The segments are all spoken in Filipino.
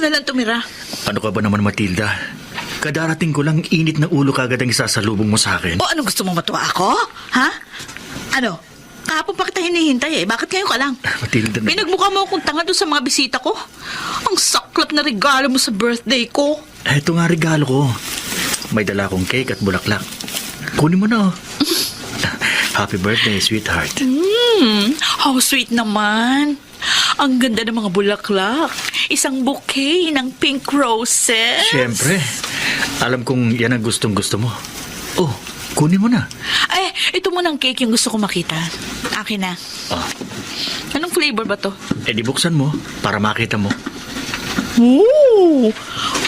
na lang tumira. Ano ka ba naman, Matilda? Kadarating ko lang, init na ulo kagad ang isasalubong mo sa akin. O anong gusto mo matuwa ako? Ha? Ano? Kahapon pa kita hinihintay eh. Bakit ngayon ka lang? Matilda na... Pinagmukha mo akong tanga doon sa mga bisita ko. Ang saklap na regalo mo sa birthday ko. Eto nga regalo ko. May dala akong cake at bulaklak. Kunin mo na, oh. Happy birthday, sweetheart. How sweet naman. Ang ganda ng mga bulaklak. Isang bouquet ng pink roses. Siyempre. Alam kong yan ang gustong-gusto mo. Oh, kunin mo na. Ay, ito muna ang cake yung gusto ko makita. Akin na. Oh, Anong flavor ba to? di buksan mo para makita mo. Ooh!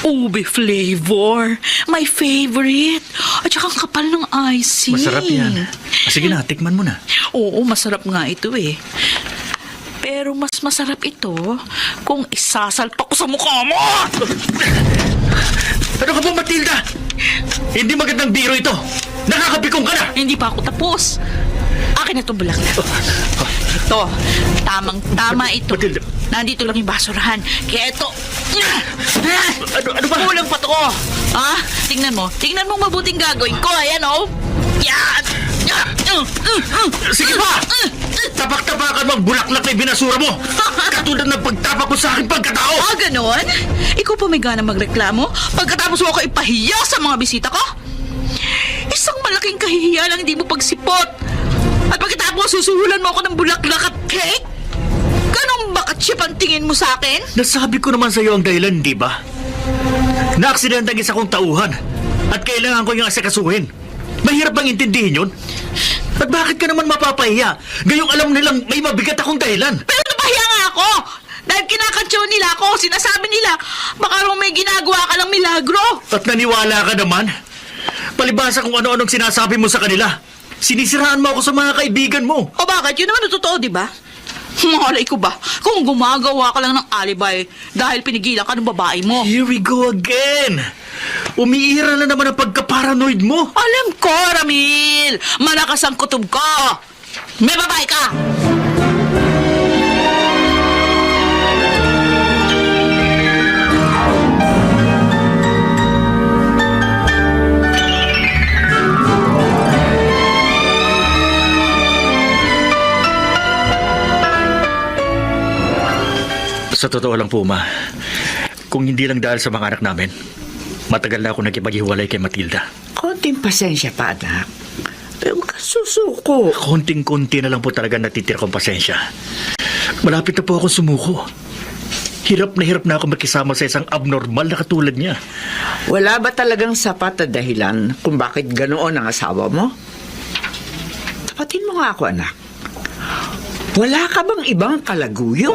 Ube flavor. My favorite. At saka ang kapal ng icing. Masarap yan. Sige na, tikman mo na. Oo, masarap nga ito eh. Pero mas masarap ito kung isasalpak ko sa mukha mo! Ano ka ba, Matilda? Hindi magandang biro ito. Nakakapikong ka na. Hindi pa ako tapos. Akin na itong bulaklak. Ito, tamang-tama ito. Matilda. Nandito lang yung basurahan. Kaya ito... Ano ba? Kulang pa to. Ha? Tingnan mo mabuting gagawin ko. Ayan, oh. Yan! Sige pa! Tapak-tapakan mo ang bulaklak na binasura mo. Katulad ng pagtapak ko sa aking pagkatao. Ah, ganon? Ikaw pa may gana magreklamo pagkatapos mo ako ipahiya sa mga bisita ko? Isang malaking kahihiya lang hindi mo pagsipot. At pagkatapos susuhulan mo ako ng bulaklak at cake? Ganong bakat siya ang tingin mo sa akin? Nasabi ko naman sa iyo ang dahilan, di ba? Na-aksidentang isa kong tauhan at kailangan ko yung asikasuhin. Mahirap bang intindihin yun? At bakit ka naman mapapahiya? Gayong alam nilang may mabigat akong dahilan. Pero napahiya nga ako! Dahil kinakantsaw nila ako, sinasabi nila, baka raw may ginagawa ka lang milagro. At naniwala ka naman? Palibasa kung ano-anong sinasabi mo sa kanila. Sinisiraan mo ako sa mga kaibigan mo. O bakit? Yun naman ang totoo, di ba? Malay ko ba, kung gumagawa ka lang ng alibay dahil pinigilan ka ng babae mo. Here we go again. Umiira na naman ang pagka-paranoid mo. Alam ko, Ramil! Malakas ang kutob ko! May babae ka! Sa totoo lang po, Ma, kung hindi lang dahil sa mga anak namin, matagal na ako nagkipaghiwalay kay Matilda. Konting pasensya pa, anak. Huwag ka susuko. Konting-konti na lang po talaga natitira kong pasensya. Malapit na po ako sumuko. Hirap na ako makisama sa isang abnormal na katulad niya. Wala ba talagang sapat na dahilan kung bakit ganoon ang asawa mo? Tapatin mo nga ako, anak. Wala ka bang ibang kalaguyo?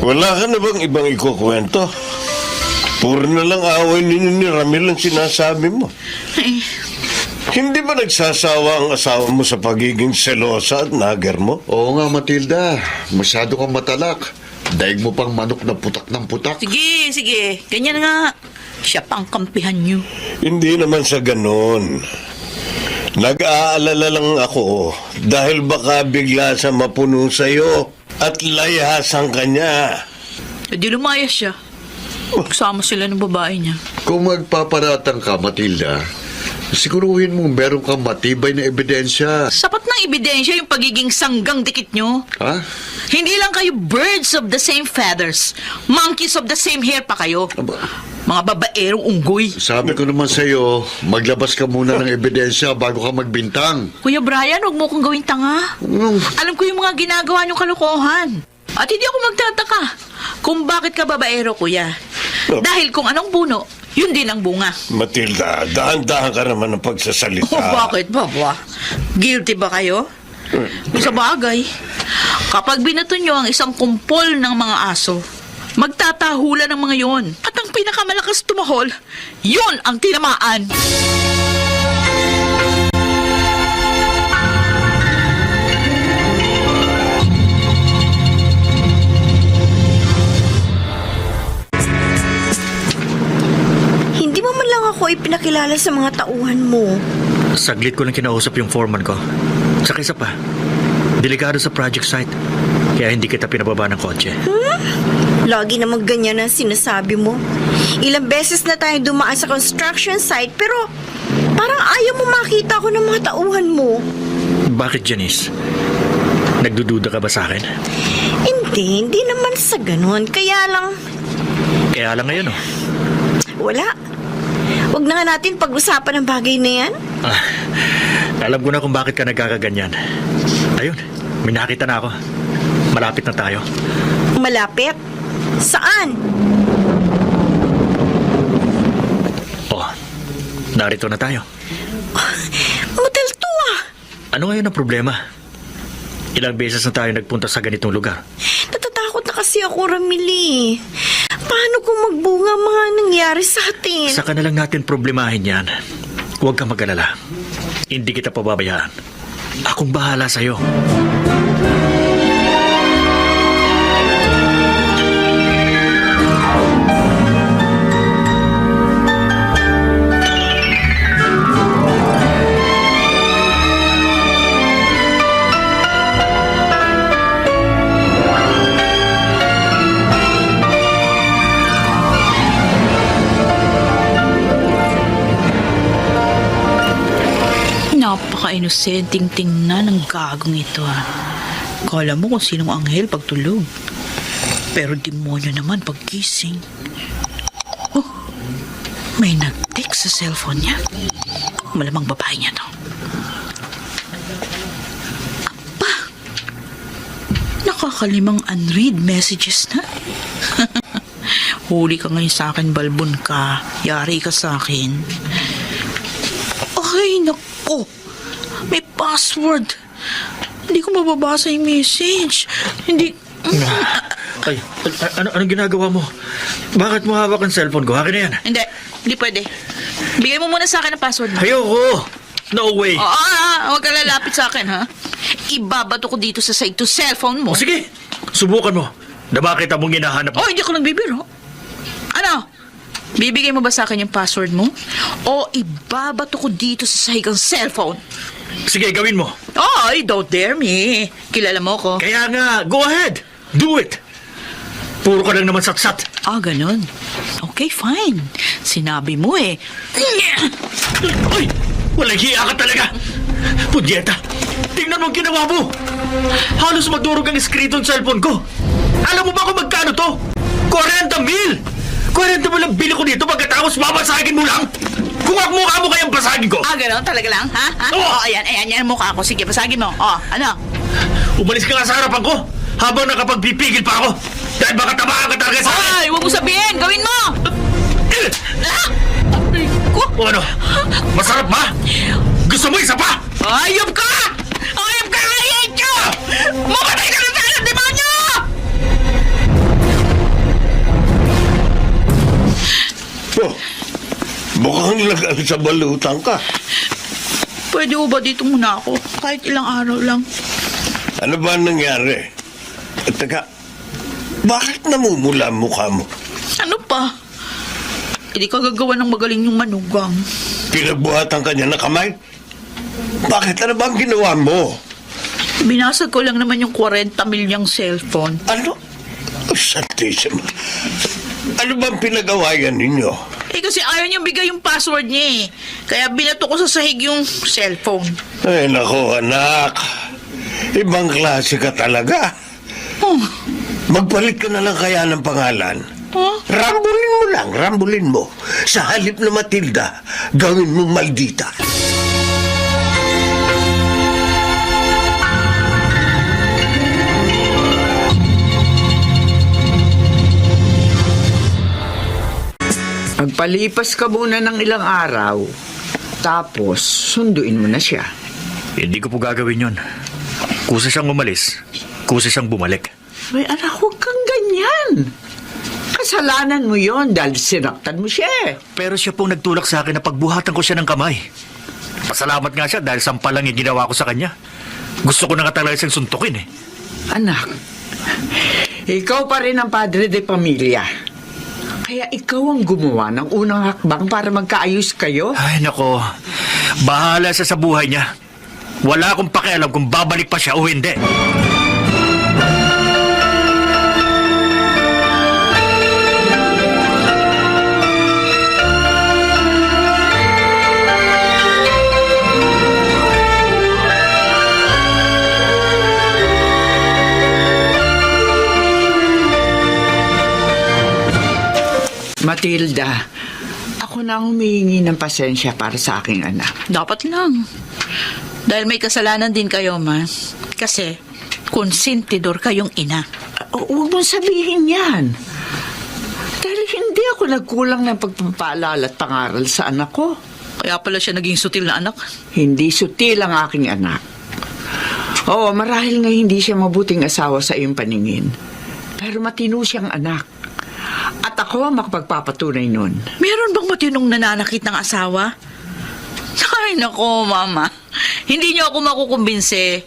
Wala ka na bang ibang ikukwento? Puro na lang away ninyo ni Ramil ang sinasabi mo. Hindi ba nagsasawa ang asawa mo sa pagiging selosa at nager mo? Oo nga, Matilda. Masyado kang matalak. Daig mo pang manok na putak ng putak. Sige. Ganyan nga. Siya pang kampihan niyo. Hindi naman sa ganon. Nag-aalala lang ako dahil baka bigla sa mapuno sa'yo at layasan ka niya. Di lumayas siya. Kasama sila ng babae niya. Kung magpaparatang ka, Matilda, siguruhin mong meron kang matibay na ebidensya. Sapat ng ebidensya yung pagiging sanggang dikit nyo. Ha? Hindi lang kayo birds of the same feathers. Monkeys of the same hair pa kayo. Aba, Mga babaerong unggoy. sabi ko naman sa'yo, maglabas ka muna ng ebidensya bago ka magbintang. Kuya Brian, huwag mo kong gawing tanga. Alam ko yung mga ginagawa niyong kalokohan. At hindi ako magtataka kung bakit ka babaero, kuya. Dahil kung anong puno, yun din ang bunga. Matilda, dahan-dahan ka naman ng pagsasalita. Bakit, Papa? Guilty ba kayo? Sa bagay, kapag binato nyo ang isang kumpol ng mga aso, magtatahulan ng mga yon. At ang pinakamalakas tumahol, yun ang tinamaan. ako ipinakilala sa mga tauhan mo. Saglit ko lang kinausap yung foreman ko. Tsaka isa pa, delikado sa project site. Kaya hindi kita pinababa ng kotse. Lagi namang ganyan ang sinasabi mo. Ilang beses na tayo dumaan sa construction site pero parang ayaw mo makita ko ng mga tauhan mo. Bakit, Janice? Nagdududa ka ba sa akin? Hindi naman sa ganun. Kaya lang, Kaya lang ngayon, oh. wala. Huwag na nga natin pag-usapan ang bagay na yan. Alam ko na kung bakit ka nagkakaganyan. Ayun, may nakita na ako. Malapit na tayo. Malapit? Saan? Oh, narito na tayo. Motel 2 ah. Ano ngayon ang problema? Ilang beses na tayo nagpunta sa ganitong lugar. Natatakot na kasi ako, Ramili. Paano kung magbunga mga nangyari sa atin? Saka na lang natin problemahin yan. Huwag kang mag-alala. Hindi kita pababayaan. Akong bahala sa'yo. Napaka-inosenteng tingnan ng gagong ito ah. Kala mo kung sinong anghel pagtulog. Pero demonyo naman paggising. Oh, may nag-text sa cellphone niya. Malamang babae niya to. Apa, nakakalimang unread messages na. Huli ka ngayon sa akin, balbon ka. Yari ka sa akin. Ay, naku. May password. Hindi ko mababasa yung message. Hindi... Ay, anong ginagawa mo? Bakit mo hawak ang cellphone ko? Akin na yan. Hindi pwede. Bigay mo muna sa akin ang password mo. Ayoko! No way! Huwag ka lalapit sa akin, ha? Ibabato ko dito sa side to cellphone mo. O sige, subukan mo. Na bakit mong hinahanap mo? Oh, hindi ako nagbibiro. Ano? Bibigay mo ba sa akin yung password mo? O ibabato ko dito sa sahig ang cellphone? Sige, gawin mo. Ay, don't dare me. Kilala mo ko. Kaya nga, go ahead. Do it. Puro ka lang naman satsat. Ganun. Okay, fine. Sinabi mo eh. Ay! Walang hiya ka talaga! Pudyeta! Tingnan mo ang ginawa mo! Halos madurog ang eskrito ng cellphone ko! Alam mo ba kung magkano to? 40,000! 40,000 ang bili ko dito pagkatapos babasagin mo lang! Kung ang mukha mo kayang basagin ko! Ganun talaga lang, ha? Oo. Ayan ang mukha ko. Sige, basagin mo. Ano? Umalis ka nga sa harapan ko habang nakapagpipigil pa ako! Dahil baka tamaan ka talaga sa akin! Ay, huwag mo sabihin! Gawin mo! O ano? Masarap ba? Gusto mo isa pa? Ayop ka! Ayop ka! I hate you! Mamatay ka na tayo, demonyo! Oh, mukhang lagal sa balutan ka. Pwede ba dito muna ako? Kahit ilang araw lang. Ano ba nangyari? Teka, bakit namumula ang mukha mo? Ano pa? Hindi ka gagawa ng magaling yung manugang. Pinagbuhatan ka niya na kamay? Bakit? Ano ba ang ginawa mo? Binasag ko lang naman yung 40 milyang cellphone. Ano? Oh, Santissima. Ano bang pinagawa yan ninyo? Kasi ayaw niyang bigay yung password niya eh. Kaya binato ko sa sahig yung cellphone. Ay, nako, anak. Ibang klase ka talaga. Magpalit ka na lang kaya ng pangalan. Rambulin mo lang, rambulin mo. Sa halip na Matilda, gawin mo Maldita. Magpalipas ka muna ng ilang araw, tapos sunduin mo na siya. Hindi ko po gagawin yun. Kusa siyang umalis, kusa siyang bumalik. Ay, anak, huwag kang ganyan. Kasalanan mo yon dahil sinaktan mo siya eh. Pero siya pong nagtulak sa akin na pagbuhatan ko siya ng kamay. Pasalamat nga siya dahil sampalang yung ginawa ko sa kanya. Gusto ko na nga talaga siyang suntukin eh. Anak, ikaw pa rin ang padre de pamilya. Kaya ikaw ang gumawa ng unang hakbang para magkaayos kayo? Ay, nako. Bahala sa buhay niya. Wala akong pakialam kung babalik pa siya o hindi. Matilda, ako na ang humihingi ng pasensya para sa aking anak. Dapat lang. Dahil may kasalanan din kayo, ma. Kasi, konsentidor kayong ina. Huwag mong sabihin yan. Dahil hindi ako nagkulang ng pagpapaalala at pangaral sa anak ko. Kaya pala siya naging sutil na anak. Hindi sutil ang aking anak. Oo, marahil nga hindi siya mabuting asawa sa iyong paningin. Pero matino siyang anak. At ako ang makapagpapatunay nun. Meron bang matinong nananakit ng asawa? Ay, nako, mama. Hindi niyo ako makukumbinse.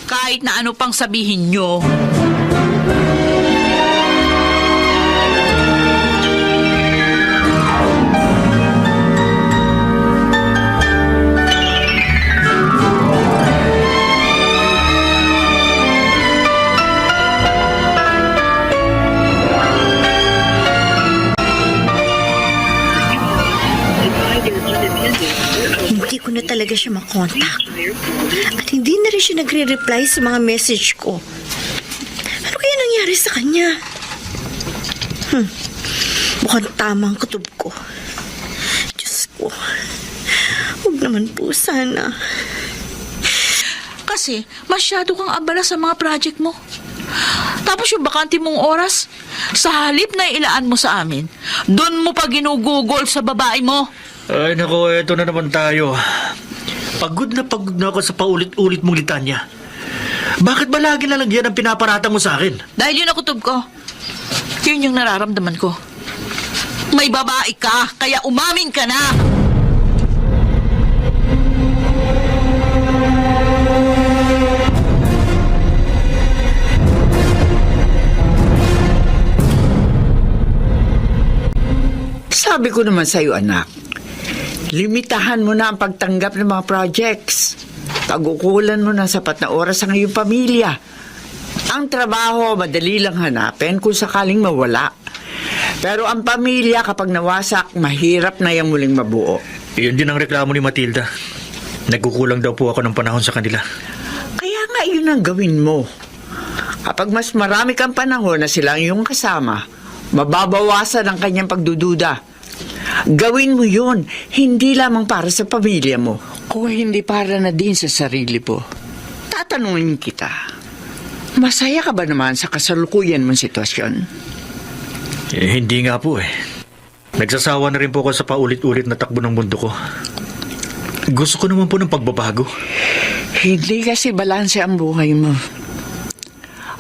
Kahit na ano pang sabihin niyo. Hindi ko na talaga siya makontak. At hindi na rin siya nagre-reply sa mga message ko. Ano kaya nangyari sa kanya? Mukhang tama ang kutob ko. Diyos ko. Huwag naman po sana. Kasi masyado kang abala sa mga project mo. Tapos yung bakante mong oras, sa halip na ilaan mo sa amin, doon mo pa ginugugol sa babae mo. Ay, nako, eto na naman tayo. Pagod na ako sa paulit-ulit mong litanya. Bakit ba lagi na lang yan ang pinaparata mo sa akin? Dahil yun ang kutob ko. Yun yung nararamdaman ko. May babae ka, kaya umamin ka na. Sabi ko naman sa'yo, anak, limitahan mo na ang pagtanggap ng mga projects. Tagukulan mo ng sapat na oras ang iyong pamilya. Ang trabaho, madali lang hanapin kung sakaling mawala. Pero ang pamilya, kapag nawasak, mahirap na yung muling mabuo. Iyon din ang reklamo ni Matilda. Nagkukulang daw po ako ng panahon sa kanila. Kaya nga yun ang gawin mo. Kapag mas marami kang panahon na sila ang iyong kasama, mababawasan ang kanyang pagdududa. Gawin mo yun, hindi lamang para sa pamilya mo, kung hindi para na din sa sarili mo. Tatanungin kita, masaya ka ba naman sa kasalukuyan mong sitwasyon? Hindi nga po eh. Nagsasawa na rin po ako sa paulit-ulit na takbo ng mundo ko. Gusto ko naman po ng pagbabago. Hindi kasi balanse ang buhay mo.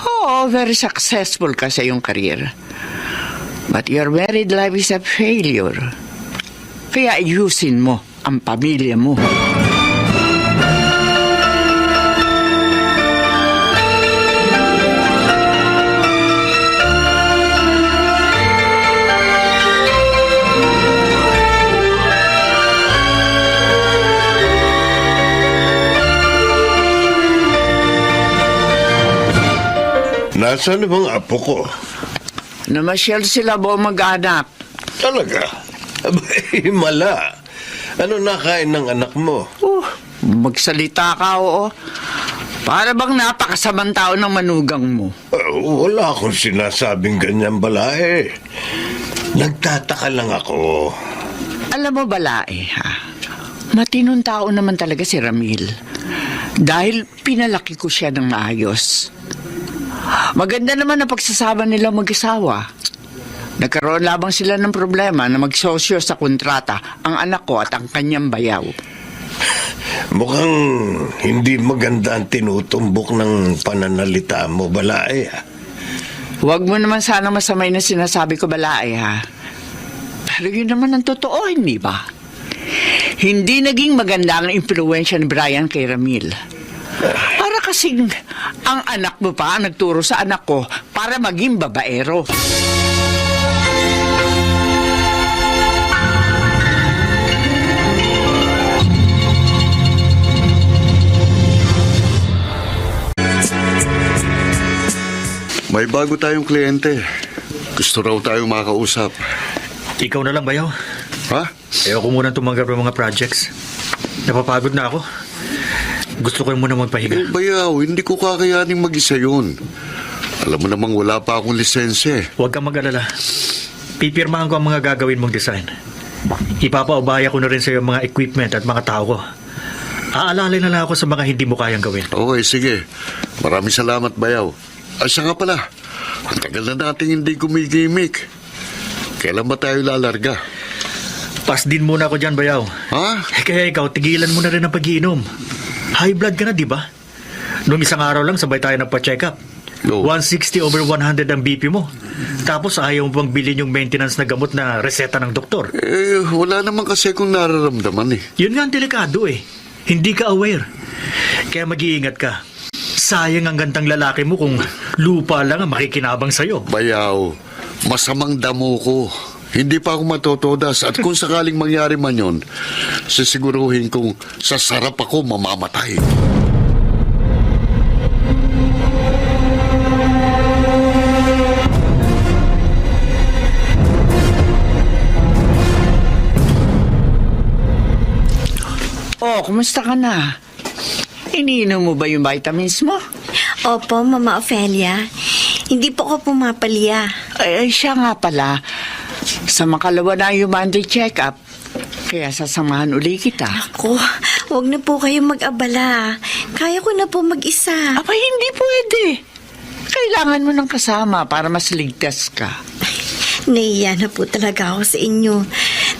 Oo, very successful ka sa iyong career. But your married life is a failure. Kaya ayusin mo ang pamilya mo. Nasaan na bang apo ko? Namasyal sila buong mag-anak. Talaga? Abay, mala. Ano nakain ng anak mo? Magsalita ka, oo. Para bang napakasamang tao ng manugang mo. Wala akong sinasabing ganyan, Balae. Nagtataka lang ako. Alam mo, Balae, ha? Matinong tao naman talaga si Ramil. Dahil pinalaki ko siya ng maayos. Maganda naman ang pagsasama nila mag-asawa. Nagkaroon labang sila ng problema na magsosyo sa kontrata ang anak ko at ang kanyang bayaw. Mukhang hindi maganda ang tinutumbok ng pananalita mo, Balae. Huwag mo naman sana masamay na sinasabi ko, Balae, ha? Pero yun naman ang totoo, hindi ba? Hindi naging maganda ang impluensya ni Brian kay Ramil. Para kasing ang anak mo pa nagturo sa anak ko para maging babaero. May bago tayong kliyente. Gusto raw tayong makausap. Ikaw na lang, Bayaw. Ha? Ayoko muna tumanggap ng mga projects. Napapagod na ako. Gusto ko muna magpahinga. Bayaw, hindi ko kakayaning mag-isa yun. Alam mo namang wala pa akong lisensya. Huwag kang mag-alala. Pipirmahan ko ang mga gagawin mong design. Ipapaubaya ko na rin sa iyo mga equipment at mga tao ko. Aalalay na lang ako sa mga hindi mo kayang gawin. Okay, sige. Maraming salamat, Bayaw. Ay, siya nga pala. Ang tagal na nating hindi kumigimik. Kailan ba tayo lalarga? Pas din muna ako dyan, Bayaw. Ha? Kaya ikaw, tigilan mo na rin ang pag-iinom. High blood ka na, di ba? Noong isang araw lang, sabay tayo nagpa-check up. No. 160/100 ang BP mo. Tapos ayaw mo bang bilhin yung maintenance na gamot na reseta ng doktor? Wala naman kasi akong nararamdaman eh. Yun nga ang delikado eh. Hindi ka aware. Kaya mag-iingat ka. Sayang ang gandang lalaki mo kung lupa lang ang makikinabang sa'yo. Bayaw, masamang damo ko. Hindi pa ako matotodas at kung sakaling mangyari man yun, sisiguruhin kong sa sarap ako mamamatay. Oh, kumusta ka na? Iniinom mo ba yung vitamins mo? Opo, Mama Ofelia. Hindi po ako pumapalya. Ay, siya nga pala. Sa makalawa na yung Monday check-up. Kaya sasamahan uli kita. Ako, huwag na po kayong mag-abala. Kaya ko na po mag-isa. Aba, hindi pwede. Kailangan mo ng kasama para mas ligtas ka. Naiya na po talaga ako sa inyo.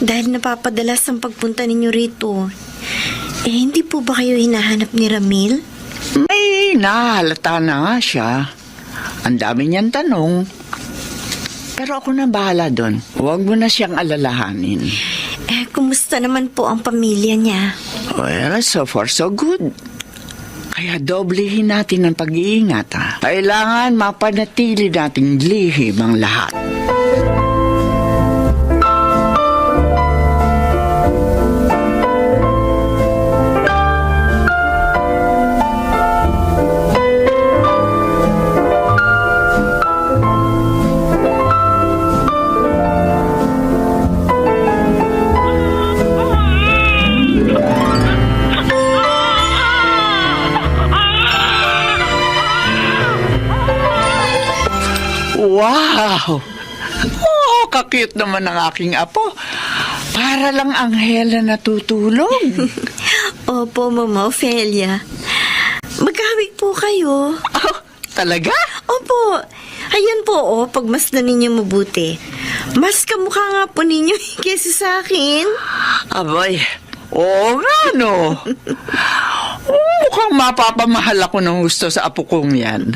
Dahil napapadalas ang pagpunta ninyo rito. Hindi po ba kayo hinahanap ni Ramil? May nahalata na nga siya. Ang dami niyang tanong. Pero ako na bahala doon. Huwag mo na siyang alalahanin. Kumusta naman po ang pamilya niya? Well, so far so good. Kaya doblehin natin ang pag-iingat, ha? Kailangan mapanatili nating lihim ang lahat. Wow! Oh, kakute naman ang aking apo. Para lang anghel na natutulog. Opo, Mama Ofelia. Magkahawig po kayo. Oh, talaga? Opo. Ayan po, pagmasdan ninyo mabuti. Mas kamukha nga po ninyo kesa sa akin. Abay, oo nga, no? Mukhang mapapamahal ako ng gusto sa apo kong yan.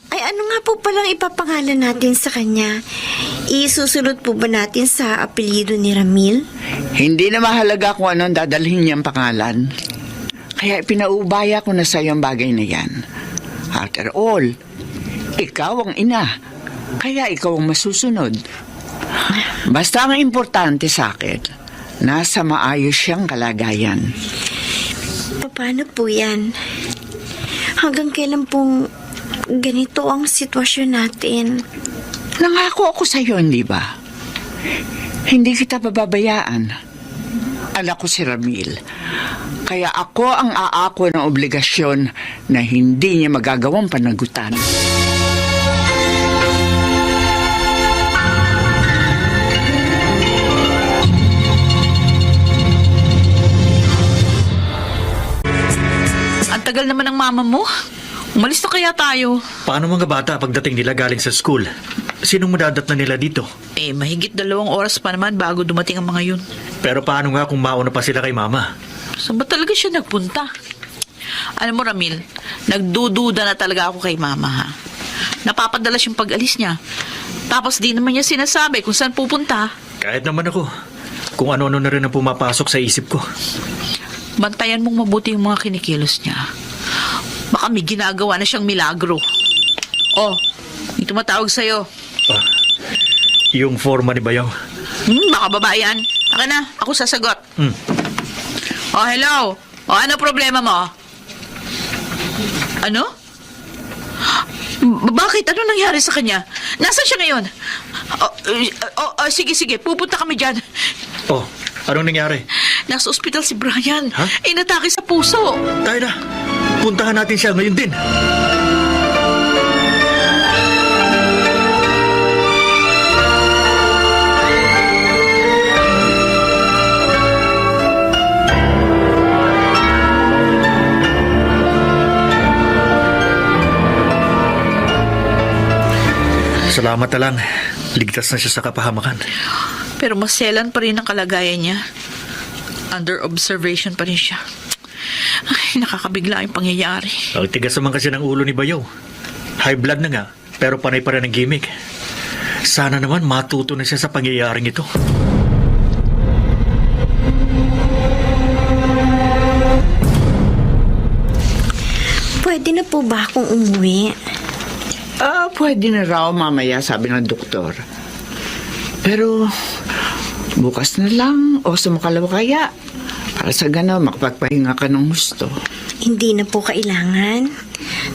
Ay, ano nga po palang ipapangalan natin sa kanya? Isusunod po ba natin sa apelyido ni Ramil? Hindi na mahalaga kung anong dadalhin niyang pangalan. Kaya pinaubaya ko na sa ang bagay na yan. After all, ikaw ang ina. Kaya ikaw ang masusunod. Basta ang importante sa akin, nasa maayos siyang kalagayan. Paano po yan? Hanggang kailan pong ganito ang sitwasyon natin? Nangako ako sa iyo, hindi ba? Hindi kita pababayaan. Anak ko si Ramil. Kaya ako ang aako ng obligasyon na hindi niya magagawang panagutan. Ang tagal naman ng mama mo. Umalis na kaya tayo? Paano mga bata pagdating nila galing sa school? Sinong madadat na nila dito? Mahigit 2 oras pa naman bago dumating ang mga yun. Pero paano nga kung mauna pa sila kay mama? Saan ba talaga siya nagpunta? Alam mo, Ramil, nagdududa na talaga ako kay mama, ha? Napapadalas yung pag-alis niya. Tapos di naman niya sinasabi kung saan pupunta. Kahit naman ako. Kung ano-ano na rin ang pumapasok sa isip ko. Bantayan mong mabuti yung mga kinikilos niya. Baka may ginagawa na siyang milagro. Oh, may tumatawag sa'yo. Yung forma ni Bayaw. Baka babae yan. Akin na, ako sasagot. Hmm. Oh, hello. Oh, ano problema mo? Ano? Bakit? Ano nangyari sa kanya? Nasaan siya ngayon? Sige, pupunta kami dyan. Oh, anong nangyari? Nasa ospital si Brian. Ha? Inatake sa puso. Tayo na. Puntahan natin siya ngayon din. Salamat na lang. Ligtas na siya sa kapahamakan. Pero maselan pa rin ang kalagayan niya. Under observation pa rin siya. Ay, nakakabigla yung pangyayari. Ang tigas naman kasi ng ulo ni Bayaw. High blood na nga, pero panay pa rin ang gimmick. Sana naman matuto na siya sa pangyayaring ito. Pwede na po ba akong umuwi? Pwede na raw mamaya, sabi ng doktor. Pero, bukas na lang o sumakalaw kaya. Para sa gano'n, makapagpahinga ka ng gusto. Hindi na po kailangan.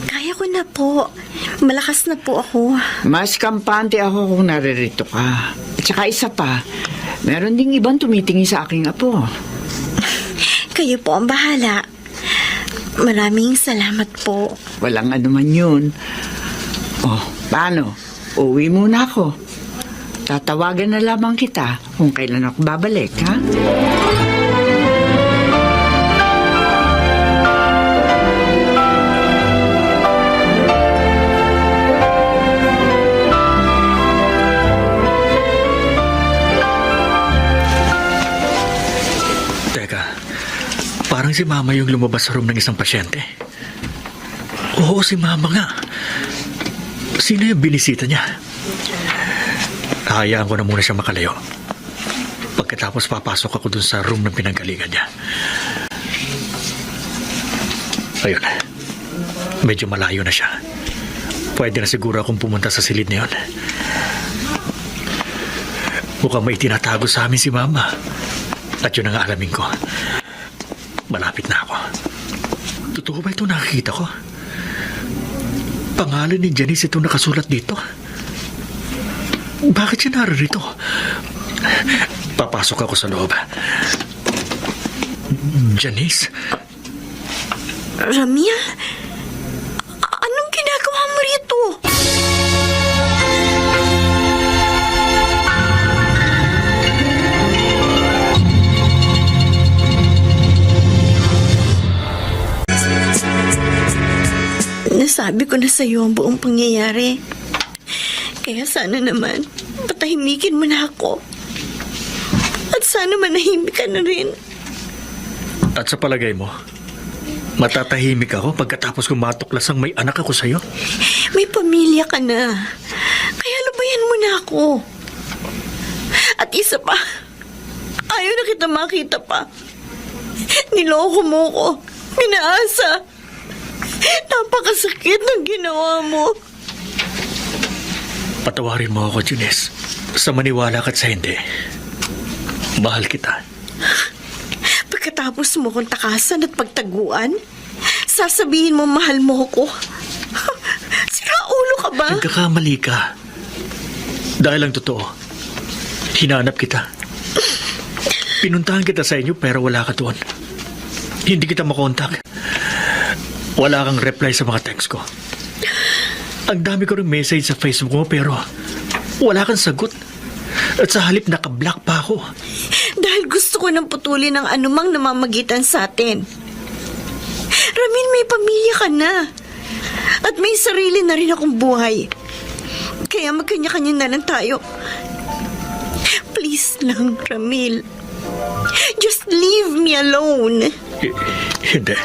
Kaya ko na po. Malakas na po ako. Mas kampante ako kung naririto ka. At saka isa pa, meron ding ibang tumitingin sa aking apo. Kayo po ang bahala. Maraming salamat po. Walang anuman yun. Oh, paano? Uwi muna ako. Tatawagan na lamang kita kung kailan ako babalik, ha? Teka, parang si Mama yung lumabas sa room ng isang pasyente. Oo, si Mama nga. Sino yung binisita niya? Hayaan ko na muna siya makalayo. Pagkatapos papasok ako dun sa room ng pinanggalingan niya. Ayun. Medyo malayo na siya. Pwede na siguro akong pumunta sa silid na yun. Mukhang may tinatago sa amin si Mama. At yun ang alamin ko. Malapit na ako. Totoo ba ito nakikita ko? Pangalan ni Janice ito nakasulat dito. Bakit siya naririto? Papasok ako sa loob. Janice? Ramil? Anong ginagawa mo rito? Nasabi ko na sa'yo ang buong pangyayari. Kaya sana naman, patahimikin mo na ako. At sana manahimik ka na rin. At sa palagay mo, matatahimik ako pagkatapos kong matuklasang may anak ako sa'yo? May pamilya ka na. Kaya lubayan mo na ako. At isa pa, ayaw na kita makita pa. Niloko mo ko. Pinaasa. Napakasakit ng ginawa mo. Patawarin mo ako, Janice. Sa maniwala ka't sa hindi. Mahal kita. Pagkatapos mo kong takasan at pagtaguan, sasabihin mo mahal mo ko. Sira ulo ka ba? Nagkakamali ka. Dahil ang totoo, hinanap kita. Pinuntahan kita sa inyo pero wala ka doon. Hindi kita makontak. Wala kang reply sa mga text ko. Ang dami ko rin message sa Facebook mo pero wala kang sagot. At sa halip naka-block pa ako. Dahil gusto ko nang putulin ang anumang namamagitan sa atin. Ramin, may pamilya ka na. At may sarili na rin akong buhay. Kaya magkanya-kanya na lang tayo. Please lang, Ramil. Just leave me alone. Hindi.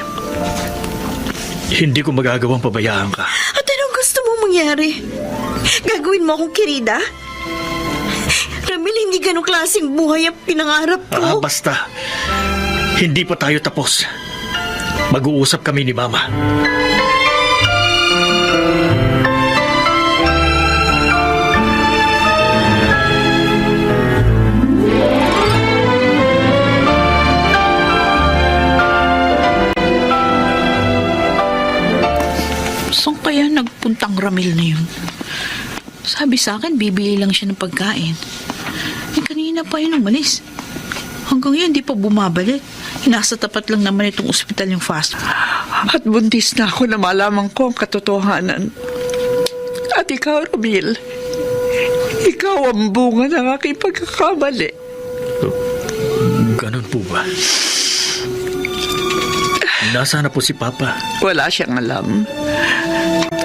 Hindi ko magagawang pabayaan ka. At anong gusto mo mangyari? Gagawin mo akong kirida? Ramil, hindi ganong klaseng buhay ang pinangarap ko. Basta. Hindi pa tayo tapos. Mag-uusap kami ni Mama. Saan kaya nagpunta Sabi sa akin, bibili lang siya ng pagkain. Kanina pa yun umalis. Hanggang ngayon, di pa bumabalik. Nasa tapat lang naman itong ospital yung fast food. At buntis na ako na malaman ko ang katotohanan. At ikaw, Ramil, ikaw ang bunga ng aking pagkakamali. Ganun po ba? Nasaan na po si Papa? Wala siyang alam.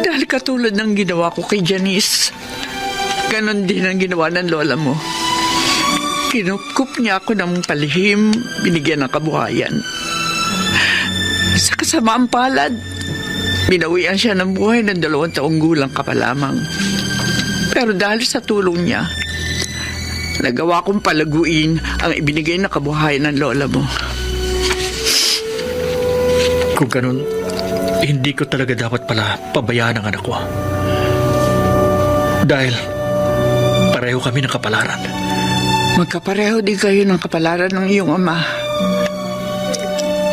Dahil katulad ng ginawa ko kay Janice, ganon din ang ginawa ng lola mo. Kinupkup niya ako ng palihim, binigyan ng kabuhayan. Sa kasamaang palad, binawian siya ng buhay ng 2 taong gulang ka pa lamang. Pero dahil sa tulong niya, nagawa kong palaguin ang ibinigay na kabuhayan ng lola mo. Kung ganun, hindi ko talaga dapat pala pabayaan ang anak ko. Dahil pareho kami ng kapalaran. Magkapareho din kayo ng kapalaran ng iyong ama.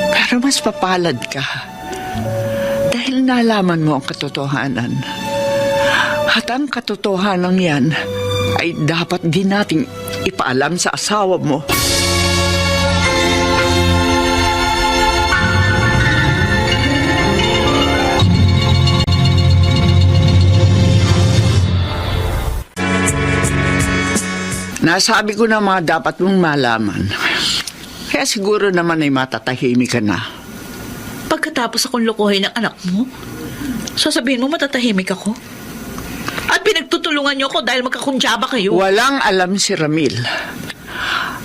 Pero mas papalad ka dahil nalaman mo ang katotohanan. At ang katotohanan yan ay dapat din nating ipaalam sa asawa mo. Nasabi ko na mga dapat mong malaman. Kaya siguro naman ay matatahimik ka na. Pagkatapos akong lokohin ng anak mo, sasabihin mo matatahimik ako? At pinagtutulungan niyo ako dahil magkakundyaba kayo? Walang alam si Ramil.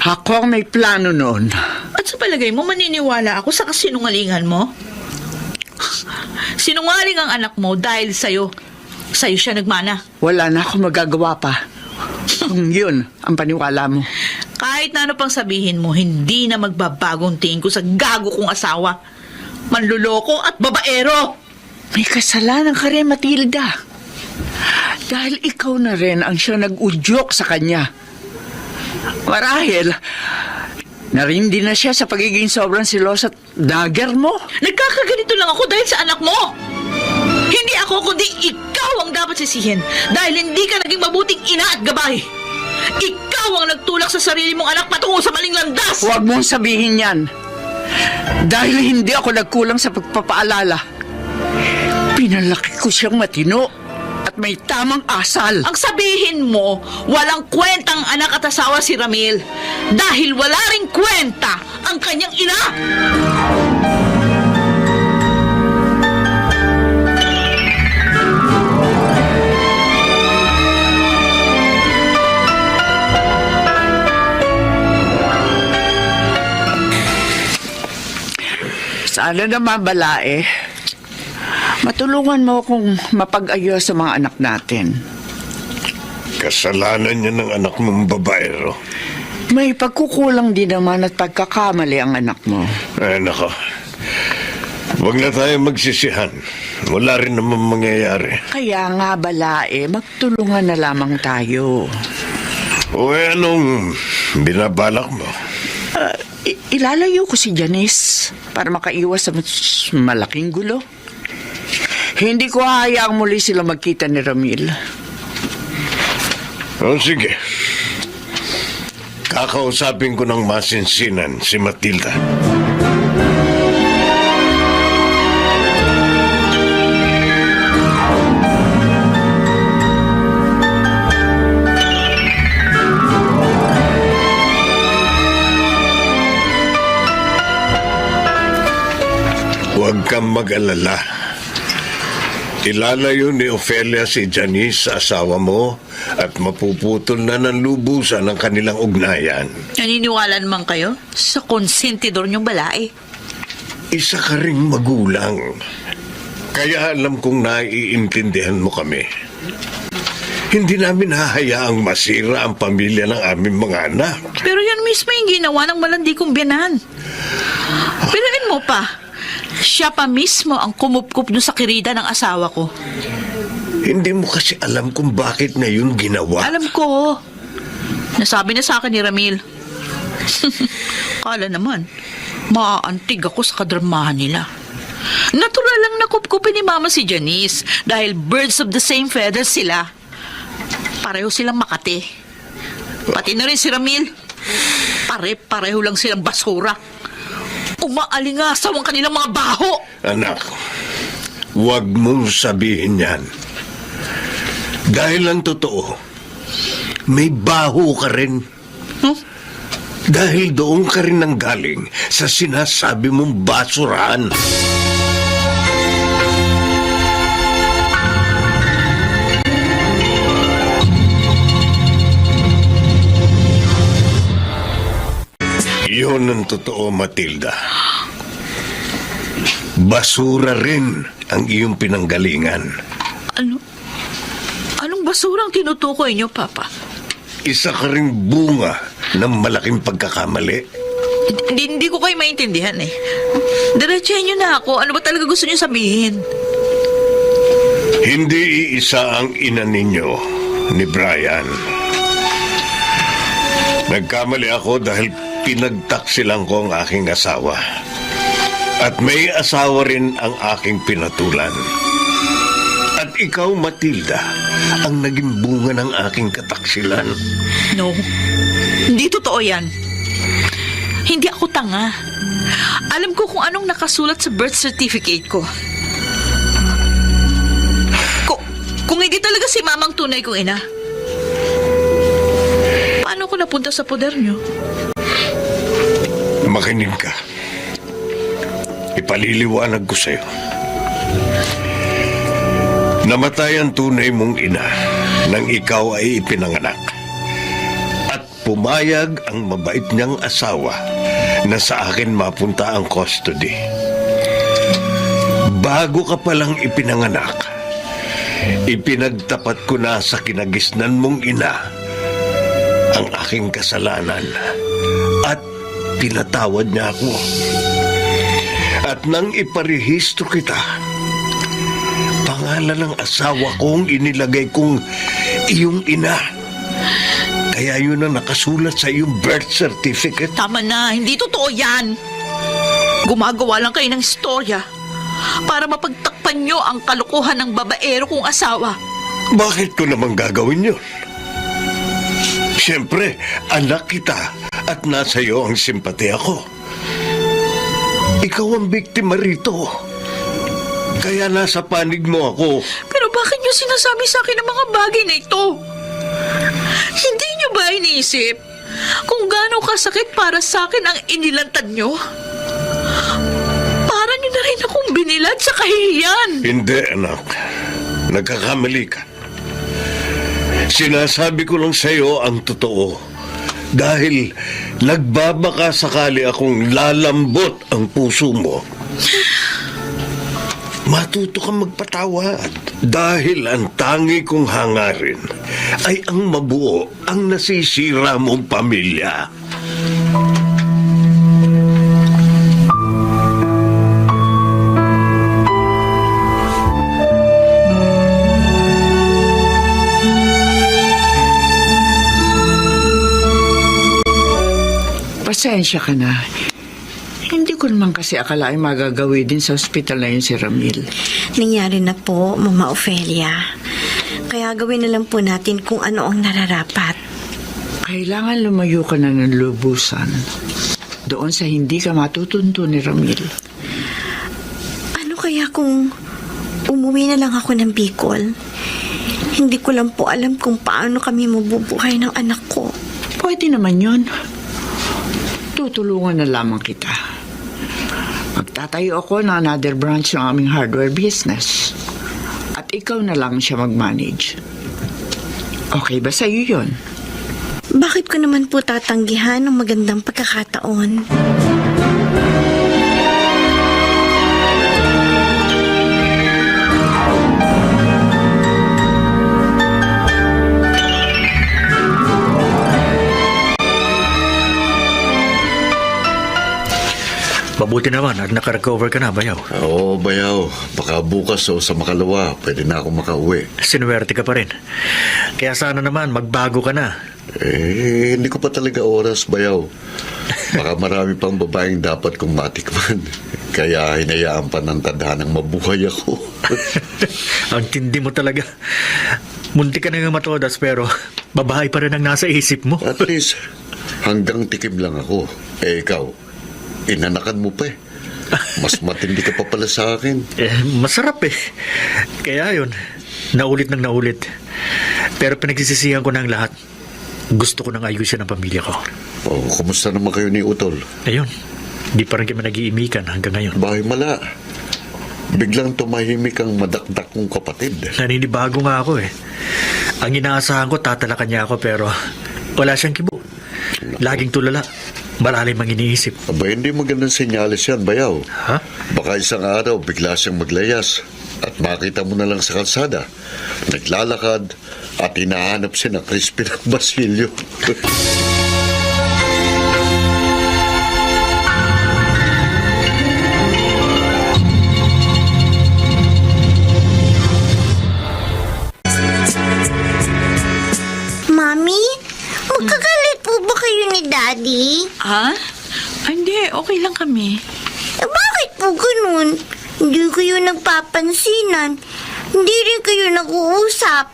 Ako ang may plano noon. At sa palagay mo, maniniwala ako sa kasinungalingan mo? Sinungaling ang anak mo dahil sa'yo. Sa'yo siya nagmana. Wala na ako magagawa pa. Kung yun ang paniwala mo. Kahit na ano pang sabihin mo, hindi na magbabagong tingin ko sa gago kong asawa. Manluloko at babaero. May kasalanan ka rin, Matilda. Dahil ikaw na rin ang siyang nag-udyok sa kanya. Marahil, narindi na siya sa pagiging sobrang silos at dagger mo. Nagkakaganito lang ako dahil sa anak mo. Hindi ako, kundi ikaw ang dapat sisihin dahil hindi ka naging mabuting ina at gabay. Ikaw ang nagtulak sa sarili mong anak patungo sa maling landas. Huwag mong sabihin yan. Dahil hindi ako nagkulang sa pagpapaalala. Pinalaki ko siyang matino at may tamang asal. Ang sabihin mo, walang kwentang anak at asawa si Ramil dahil wala ring kwenta ang kanyang ina. Sana naman, Balae, matulungan mo akong mapag-ayos sa mga anak natin. Kasalanan niya ng anak mong babaero. May pagkukulang din naman at pagkakamali ang anak mo. Ay, nako. Huwag na tayo magsisihan. Wala rin naman mangyayari. Kaya nga, Balae, magtulungan na lamang tayo. O anong binabalak mo? Ilalayo ko si Janice para makaiwas sa mas malaking gulo. Hindi ko hahayaang muli sila magkita ni Ramil. O sige. Kakausapin ko ng masinsinan si Matilda. Huwag kang mag-alala. Ilalayo ni Ofelia si Janice sa asawa mo at mapuputol na ng lubusan ang kanilang ugnayan. Naniniwala naman kayo sa konsentidor niyong Balae? Isa ka ring magulang. Kaya alam kong naiintindihan mo kami. Hindi namin hahayaang masira ang pamilya ng aming mga anak. Pero yan mismo yung ginawa ng malandi kong biyanan. Pinuin mo pa. Siya pa mismo ang kumupkup doon sa kirida ng asawa ko. Hindi mo kasi alam kung bakit niya yun ginawa. Alam ko. Nasabi na sa akin ni Ramil. Kala naman, maaantig ako sa kadramahan nila. Natural lang nakupkupin ni Mama si Janice dahil birds of the same feather sila. Pareho silang Makati. Pati na rin si Ramil. Pare-pareho lang silang basura. Umaalingasaw ang kanilang mga baho. Anak, huwag mong sabihin yan. Dahil ang totoo, may baho ka rin. Dahil doon ka rin nanggaling sa sinasabi mong basurahan. Yun ang totoo, Matilda. Basura rin ang iyong pinanggalingan. Ano? Anong basurang tinutukoy niyo, Papa? Isa ka ring bunga ng malaking pagkakamali. Hindi ko kayo maintindihan eh. Diretsahin niyo na ako. Ano ba talaga gusto niyo sabihin? Hindi iisa ang ina ninyo ni Brian. Nagkamali ako dahil pinagtaksilan ko ang aking asawa. At may asawa rin ang aking pinatulan. At ikaw, Matilda, ang naging bunga ng aking kataksilan. No. Hindi totoo yan. Hindi ako tanga. Alam ko kung anong nakasulat sa birth certificate ko. Kung hindi talaga si Mamang tunay kong ina, paano ko napunta sa poder niyo? Makinig ka. Ipaliliwanag ko sa'yo. Namatay ang tunay mong ina nang ikaw ay ipinanganak. At pumayag ang mabait niyang asawa na sa akin mapunta ang custody. Bago ka palang ipinanganak, ipinagtapat ko na sa kinagisnan mong ina ang aking kasalanan at pinatawad niya ako. At nang iparehistro kita, pangalan ng asawa kong inilagay kong iyong ina. Kaya yun ang nakasulat sa iyong birth certificate. Tama na, hindi totoo yan. Gumagawa lang kayo ng istorya para mapagtakpan nyo ang kalokohan ng babaero kong asawa. Bakit ko naman gagawin yun? Siyempre, anak kita at nasa iyo ang simpatiya ko. Ikaw ang biktima rito. Kaya nasa panig mo ako. Pero bakit nyo sinasabi sa akin ang mga bagay na ito? Hindi nyo ba iniisip kung gaano kasakit para sa akin ang inilantad nyo? Para nyo na rin akong binilad sa kahihiyan. Hindi, anak. Nagkakamali ka. Sinasabi ko lang sa iyo ang totoo. Dahil nagbabaka sakali akong lalambot ang puso mo. Matuto kang magpatawad. Dahil ang tangi kong hangarin ay ang mabuo ang nasisira mong pamilya. Pasensya ka na. Hindi ko naman kasi akalain magagawi din sa ospital na yun si Ramil. Nangyari na po, Mama Ofelia. Kaya gawin na lang po natin kung ano ang nararapat. Kailangan lumayo ka na ng lubusan. Doon sa hindi ka matutunto ni Ramil. Ano kaya kung umuwi na lang ako ng Bicol? Hindi ko lang po alam kung paano kami mabubuhay ng anak ko. Pwede naman yun. Tutulungan na lamang kita. Magtatayo ako ng another branch ng aming hardware business. At ikaw na lang siya mag-manage. Okay ba sa'yo yun? Bakit ko naman po tatanggihan ng magandang pagkakataon? Mabuti naman at nakarecover ka na, Bayaw. Oo, Bayaw. Baka bukas o sa makalawa, pwede na ako makauwi. Sinuwerte ka pa rin. Kaya sana naman magbago ka na. Hindi ko pa talaga oras, Bayaw. Baka marami pang babaeng dapat kong matikman. Kaya hinayaan pa ng tadhanang mabuhay ako. Ang tindi mo talaga. Munti ka na nga matodas pero babae pa rin ang nasa isip mo. At least, hanggang tikim lang ako. Eh, ikaw, inanakan mo pa eh. Mas matindi ka pa pala sa akin. Masarap eh. Kaya yun, naulit ng naulit. Pero pinagsisisihan ko na ang lahat. Gusto ko nang ayusin ang pamilya ko. Oh, kumusta naman kayo ni Utol? Ayun, di pa rin kami nag-iimikan hanggang ngayon. Bahay mala. Biglang tumahimik ang madakdak kong kapatid. Naninibago nga ako eh. Ang inaasahan ko, tatalakan niya ako pero wala siyang kibo. Laging tulala. Malalim ang iniisip. Aba, hindi magandang senyales yan, Bayaw. Ha? Baka isang araw, bigla siyang maglayas at makita mo na lang sa kalsada. Naglalakad at hinahanap siya ng Crispin at Basilio. Mami, magkagalit po ba kayo ni Daddy? Ha? Hindi, okay lang kami. Eh, bakit po ganun? Hindi kayo nagpapansinan. Hindi rin kayo nag-uusap.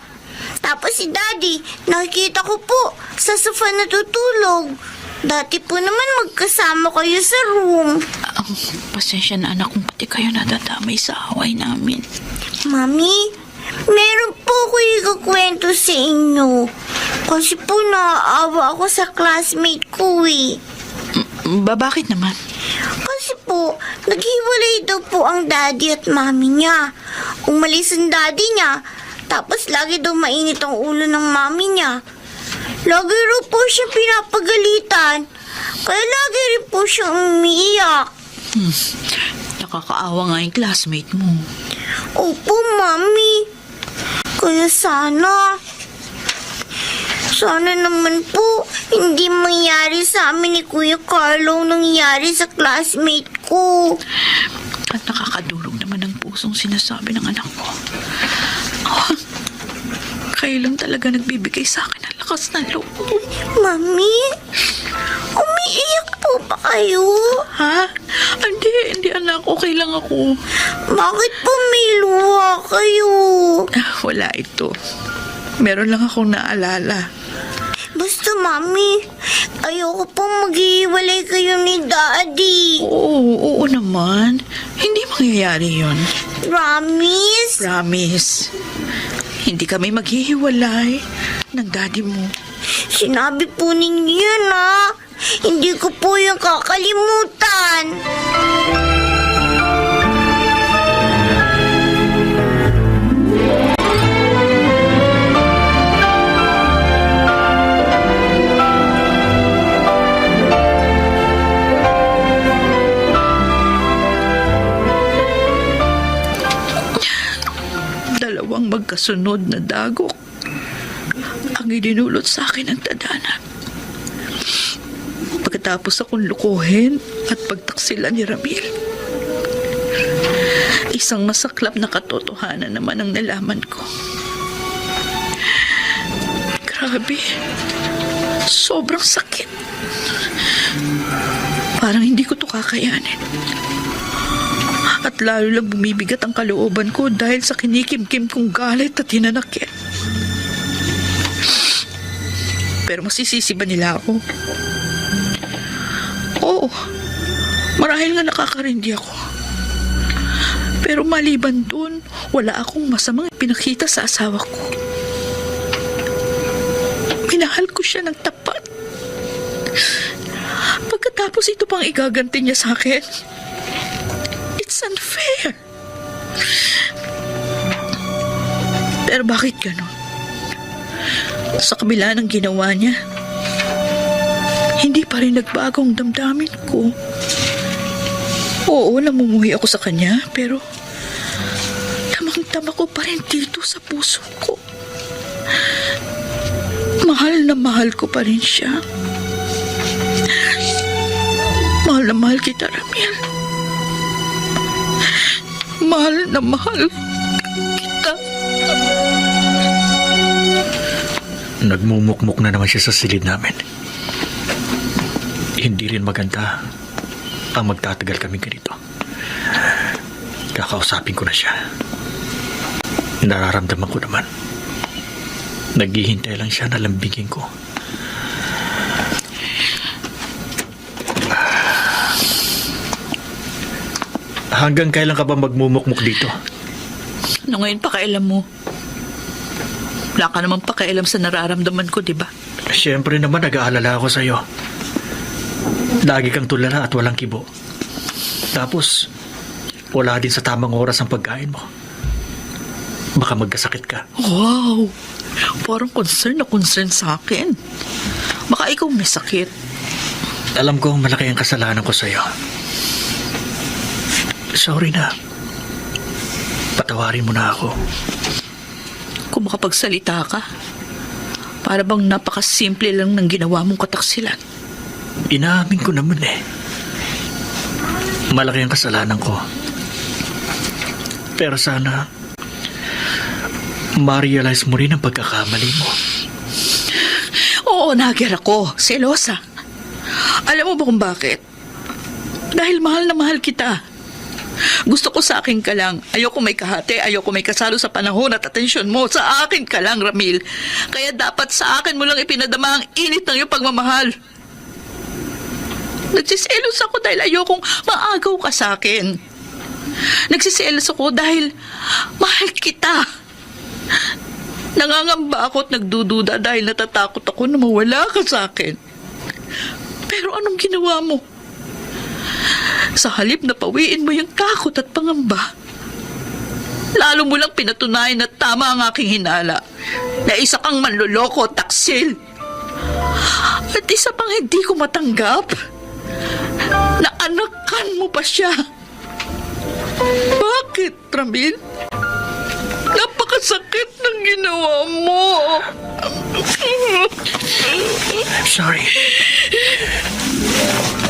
Tapos si Daddy, nakikita ko po sa sofa natutulog. Dati po naman magkasama kayo sa room. Pasensya na anak kung pati kayo nadadamay sa away namin. Mami, meron po ako ikakwento sa inyo. Kasi po naaawa ako sa classmate ko eh. Bakit naman? Kasi po, naghiwalay daw po ang daddy at mami niya. Umalis ang daddy niya, tapos lagi daw mainit ang ulo ng mami niya. Lagi raw po siya pinapagalitan, kaya lagi rin po siya umiiyak. Nakakaawa nga yung classmate mo. Opo, mami. Kaya sana naman po, hindi mangyari sa amin ni Kuya Carlo nangyari sa classmate ko. At nakakadurog naman ang pusong sinasabi ng anak ko. Oh, kayo lang talaga nagbibigay sa akin ng lakas ng loob. Mami, umiiyak po ba kayo? Ha? Hindi anak. Okay lang ako. Bakit po may luha kayo? Wala ito. Meron lang akong naalala. Basta, Mami, ayoko pong maghihiwalay kayo ni Daddy. Oo naman. Hindi mangyayari yon. Promise? Promise. Hindi kami maghihiwalay ng daddy mo. Sinabi po ninyo yun, ha? Hindi ko po yung kakalimutan. Dalawang magkasunod na dagok ang idinulot sa akin ng tadhana. Pagkatapos akong lukuhin at pagtaksilan ni Ramil, isang masaklap na katotohanan naman ang nalaman ko. Grabe, sobrang sakit. Parang hindi ko to kakayanin. At lalo lang bumibigat ang kalooban ko dahil sa kinikimkim kong galit at hinanakit. Pero masisisi ba nila ako? Oo, marahil nga nakakarindi ako. Pero maliban dun, wala akong masamang pinakita sa asawa ko. Minahal ko siya ng tapat. Pagkatapos ito pang igaganti niya sa akin. It's unfair. Pero bakit ganon? Sa kabila ng ginawa niya, hindi pa rin nagbago ang damdamin ko. Oo, namumuhi ako sa kanya, pero tamang-tama ko pa rin dito sa puso ko. Mahal na mahal ko pa rin siya. Mahal na mahal kita, Ramil. Mahal na mahal kita. Nagmumukmuk na naman siya sa silid namin. Hindi rin maganda ang magtatagal kami ganito. Kakausapin ko na siya. Nararamdaman ko naman Naghihintay lang siya na lambingin ko. Hanggang kailan ka ba magmumukmuk dito? Ano ngayon pakialam mo? Wala ka naman pakialam sa nararamdaman ko, di ba? Siyempre naman nag-aalala ako sa'yo. Lagi kang tulala at walang kibo. Tapos, wala din sa tamang oras ang pagkain mo. Baka magkasakit ka. Wow! Parang concern na concern sa akin. Baka ikaw may sakit. Alam ko malaki ang kasalanan ko sa'yo. Sorry na. Patawarin mo na ako. Kung makapagsalita ka, para bang napakasimple lang ng ginawa mong kataksilan. Inaamin ko naman eh. Malaki ang kasalanan ko. Pero sana, ma-realize mo rin ang pagkakamali mo. Oo, nagyar ako. Selosa. Alam mo ba kung bakit? Dahil mahal na mahal kita. Gusto ko sa akin ka lang. Ayoko may kahati, ayoko may kasalo sa panahon at atensyon mo. Sa akin ka lang, Ramil. Kaya dapat sa akin mo lang ipinadama ang init ng iyong pagmamahal. Nagsiselos ako dahil ayokong maagaw ka sa akin. Nagsiselos ako dahil mahal kita. Nangangamba ako at nagdududa dahil natatakot ako na mawala ka sa akin. Pero anong ginawa mo? Sa halip na pawiin mo yung takot at pangamba, lalo mo lang pinatunayan na tama ang aking hinala, na isa kang manloloko at taksil. At isa pang hindi ko matanggap, na anakan mo pa siya. Bakit, Ramil? Napakasakit ng ginawa mo. Sorry.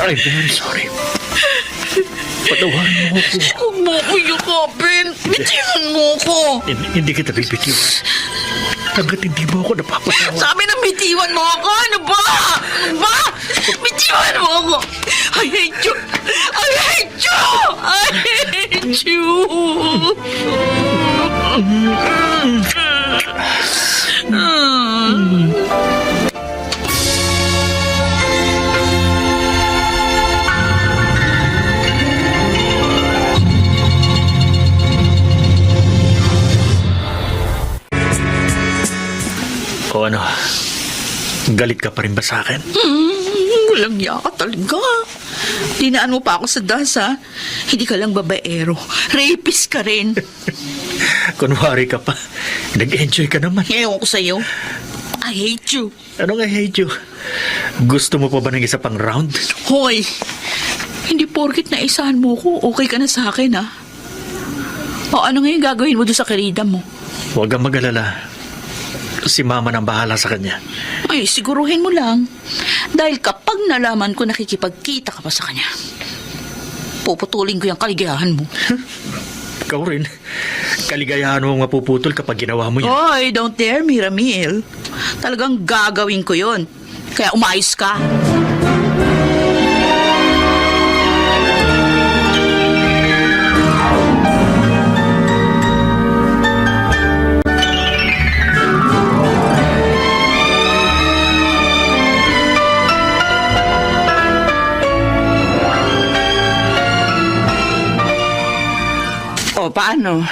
I'm very sorry. Patawarin mo ako. Huwag mo ako yukapin. Bitiwan mo ako. Hindi kita bibitiwan. Hanggat hindi mo ako napapatawa. Sabi na bitiwan mo ako. Ano ba? Ano ba? Bitiwan mo ako. I hate you. I hate you. I hate you. O ano? Galit ka pa rin ba sa akin? Walang iya ka talaga. Dinaan mo pa ako sa dasa. Hindi ka lang babaero. Rapist ka rin. Kunwari ka pa. Nag-enjoy ka naman. Ewan ko sa'yo. I hate you. Anong I hate you? Gusto mo pa ba ng isa pang round? Hoy, hindi porkit na isahan mo ko, okay ka na sa akin, ha? O ano ngayon gagawin mo doon sa karida mo? Huwag kang mag-alala. Si Mama nang bahala sa kanya. Ay, siguruhin mo lang. Dahil kapag nalaman ko nakikipagkita ka pa sa kanya, puputulin ko yung kaligayahan mo. Ikaw rin. Kaligayahan mo mapuputol kapag ginawa mo yan. Hoy, don't dare me, Ramil. Talagang gagawin ko yon. Kaya umayos ka. O, paano?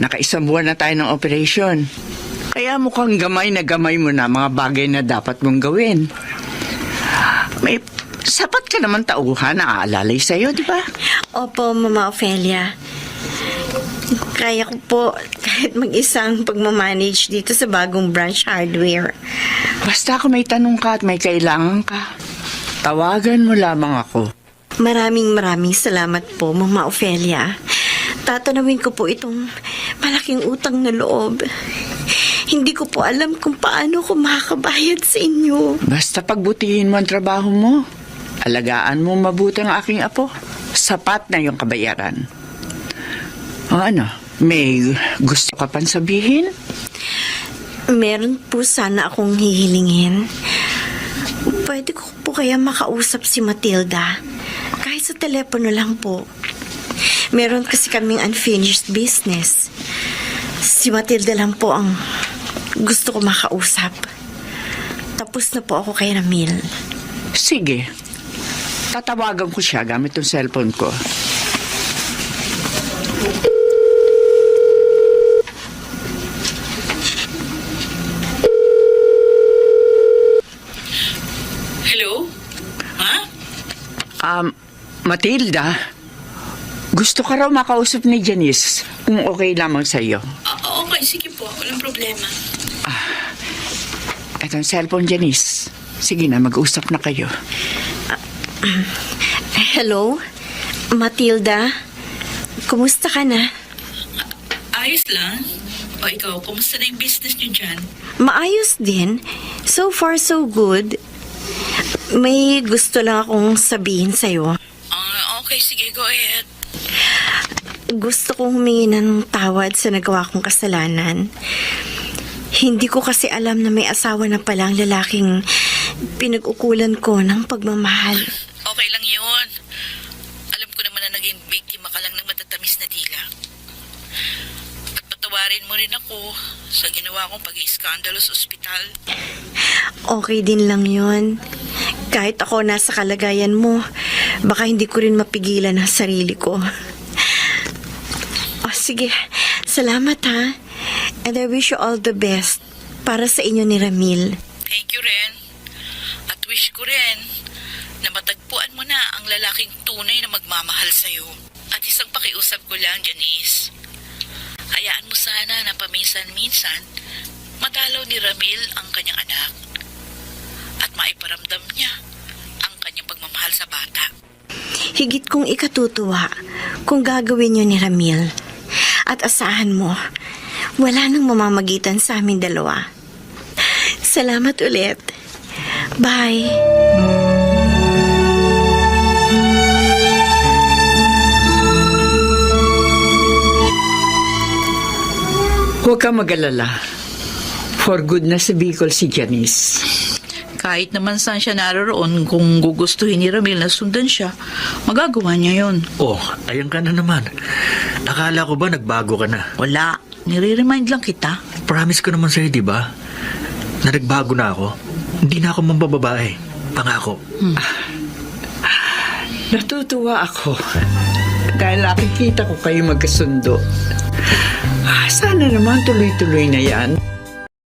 Nakaisang buwan na tayo ng operation. Kaya mukhang gamay na gamay mo na mga bagay na dapat mong gawin. May sapat ka naman tauhan na aalalay sa'yo, di ba? Opo, Mama Ophelia. Kaya ko po kahit mag-isang pagmamanage dito sa bagong branch hardware. Basta kung may tanong ka at may kailangan ka, tawagan mo lamang ako. Maraming salamat po, Mama Ophelia. Tatanawin ko po itong malaking utang na loob. Hindi ko po alam kung paano ko makakabayad sa inyo. Basta pagbutihin mo ang trabaho mo. Alagaan mo mabuti ang aking apo. Sapat na yung kabayaran. O ano, may gusto ka pang sabihin? Meron po sana akong hihilingin. Pwede ko po kaya makausap si Matilda. Kahit sa telepono lang po. Meron kasi kaming unfinished business. Si Matilda lang po ang gusto ko makausap. Tapos na po ako kay Ramil. Sige. Tatawagan ko siya gamit yung cellphone ko. Hello? Ha? Matilda, gusto ka raw makausap ni Janice kung okay lamang sa'yo. Okay, sige po. Walang problema. Ito ang cellphone, Janice. Sige na, mag-usap na kayo. Hello? Matilda? Kumusta ka na? Ayos lang. O ikaw, kumusta na yung business niyo dyan? Maayos din. So far, so good. May gusto lang akong sabihin sa'yo. Okay, sige, go ahead. Gusto kong humingi ng tawad sa nagawa kong kasalanan. Hindi ko kasi alam na may asawa na pala ang lalaking pinag-ukulan ko ng pagmamahal. Okay lang yun. Alam ko naman na naging biktima ka lang ng matatamis na dila. At patawarin mo rin ako sa ginawa kong pag-iskandalo sa ospital. Okay din lang yun. Kahit ako nasa kalagayan mo, baka hindi ko rin mapigilan ang sarili ko. O sige, salamat ha. And I wish you all the best para sa inyo ni Ramil. Thank you rin. At wish ko rin na matagpuan mo na ang lalaking tunay na magmamahal sa'yo. At isang pakiusap ko lang, Janice. Hayaan mo sana na paminsan-minsan matalaw ni Ramil ang kanyang anak at maiparamdam niya ang kanyang pagmamahal sa bata. Higit kong ikatutuwa kung gagawin yun ni Ramil. At asahan mo, wala nang mamamagitan sa amin dalawa. Salamat ulit. Bye. Huwag ka mag-alala. For good na sa Bicol si Janice. Kahit naman saan siya naroon, kung gugustuhin ni Ramil na sundan siya, magagawa niya yon. Oh, ayan ka na naman. Akala ko ba nagbago ka na? Wala. Nire-remind lang kita. Promise ko naman sa'yo, di ba? Na nagbago na ako. Hindi na ako mambababae. Pangako. Natutuwa ako. Dahil nakikita ko kayo magkasundo. Sana naman tuloy-tuloy na yan.